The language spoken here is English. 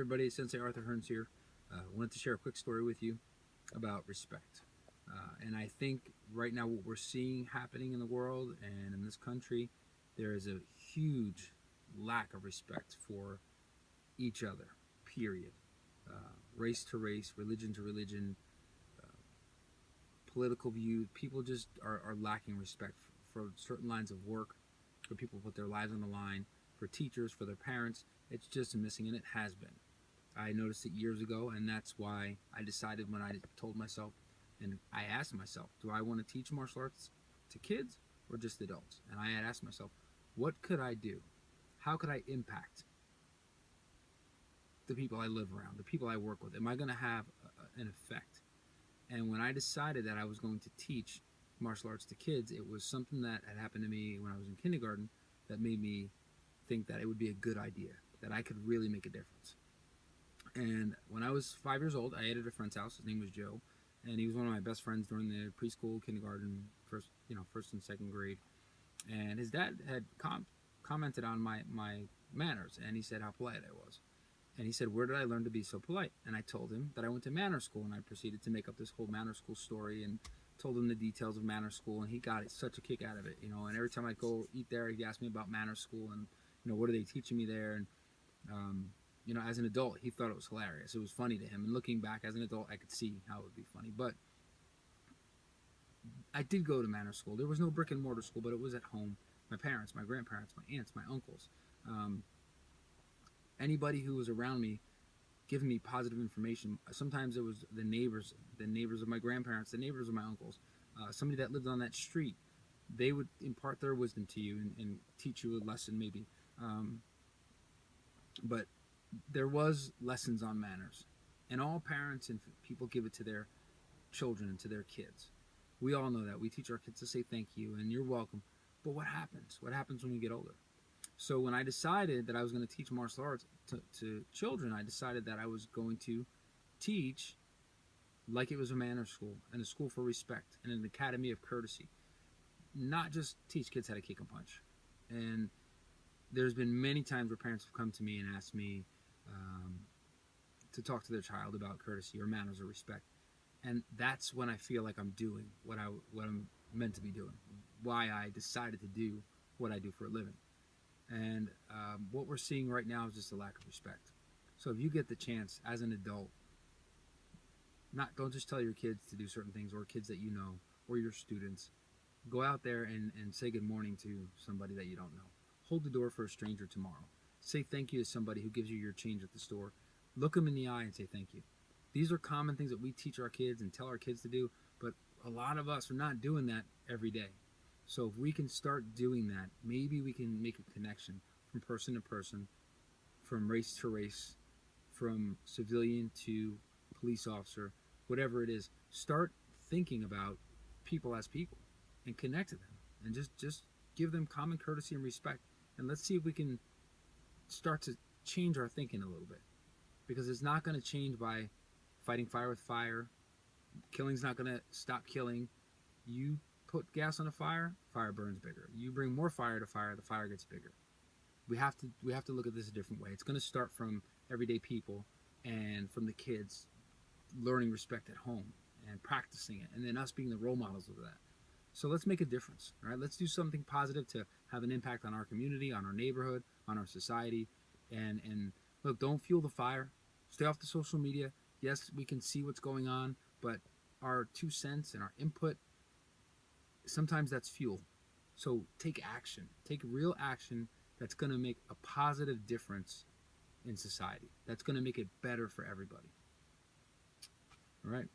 everybody, Sensei Arthur Hearns here. Wanted to share a quick story with you about respect. And I think right now what we're seeing happening in the world and in this country, there is a huge lack of respect for each other, period. Race to race, religion to religion, political view. People just are lacking respect for certain lines of work, for people put their lives on the line, for teachers, for their parents. It's just missing, and it has been. I noticed it years ago, and that's why I decided when I told myself, and I asked myself, do I want to teach martial arts to kids or just adults? And I had asked myself, what could I do? How could I impact the people I live around, the people I work with? Am I going to have an effect? And when I decided that I was going to teach martial arts to kids, it was something that had happened to me when I was in kindergarten that made me think that it would be a good idea, that I could really make a difference. And when I was 5 years old, I ate at a friend's house. His name was Joe, and he was one of my best friends during the preschool, kindergarten, first and second grade. And his dad had commented on my manners, and he said how polite I was. And he said, where did I learn to be so polite? And I told him that I went to manner school, and I proceeded to make up this whole manner school story and told him the details of manner school, and he got such a kick out of it, And every time I'd go eat there, he'd ask me about manner school and, what are they teaching me there? And, as an adult, he thought it was hilarious. It was funny to him. And looking back as an adult, I could see how it would be funny. But I did go to manner school. There was no brick and mortar school, but it was at home. My parents, my grandparents, my aunts, my uncles, anybody who was around me giving me positive information. Sometimes it was the neighbors of my grandparents, the neighbors of my uncles, somebody that lived on that street. They would impart their wisdom to you and teach you a lesson maybe. But there was lessons on manners, and all parents and people give it to their children and to their kids. We all know that. We teach our kids to say thank you and you're welcome. But what happens? What happens when we get older? So when I decided that I was going to teach martial arts to children, I decided that I was going to teach like it was a manner school and a school for respect and an academy of courtesy. Not just teach kids how to kick and punch. And there's been many times where parents have come to me and asked me to talk to their child about courtesy or manners or respect. And that's when I feel like I'm doing what I'm meant to be doing, why I decided to do what I do for a living. And what we're seeing right now is just a lack of respect. So if you get the chance as an adult, don't just tell your kids to do certain things, or kids that you know, or your students. Go out there and say good morning to somebody that you don't know. Hold the door for a stranger tomorrow. Say thank you to somebody who gives you your change at the store. Look them in the eye and say thank you. These are common things that we teach our kids and tell our kids to do, but a lot of us are not doing that every day. So if we can start doing that, maybe we can make a connection from person to person, from race to race, from civilian to police officer, whatever it is. Start thinking about people as people and connect to them, and just give them common courtesy and respect. And let's see if we can start to change our thinking a little bit, because it's not going to change by fighting fire with fire. Killing's not going to stop killing. You put gas on a fire, fire burns bigger. You bring more fire to fire, the fire gets bigger. We have to look at this a different way. It's going to start from everyday people and from the kids learning respect at home and practicing it, and then us being the role models of that. So let's make a difference, all right? Let's do something positive to have an impact on our community, on our neighborhood, on our society. And look, don't fuel the fire. Stay off the social media. Yes, we can see what's going on, but our 2 cents and our input, sometimes that's fuel. So take action. Take real action that's going to make a positive difference in society. That's going to make it better for everybody. All right.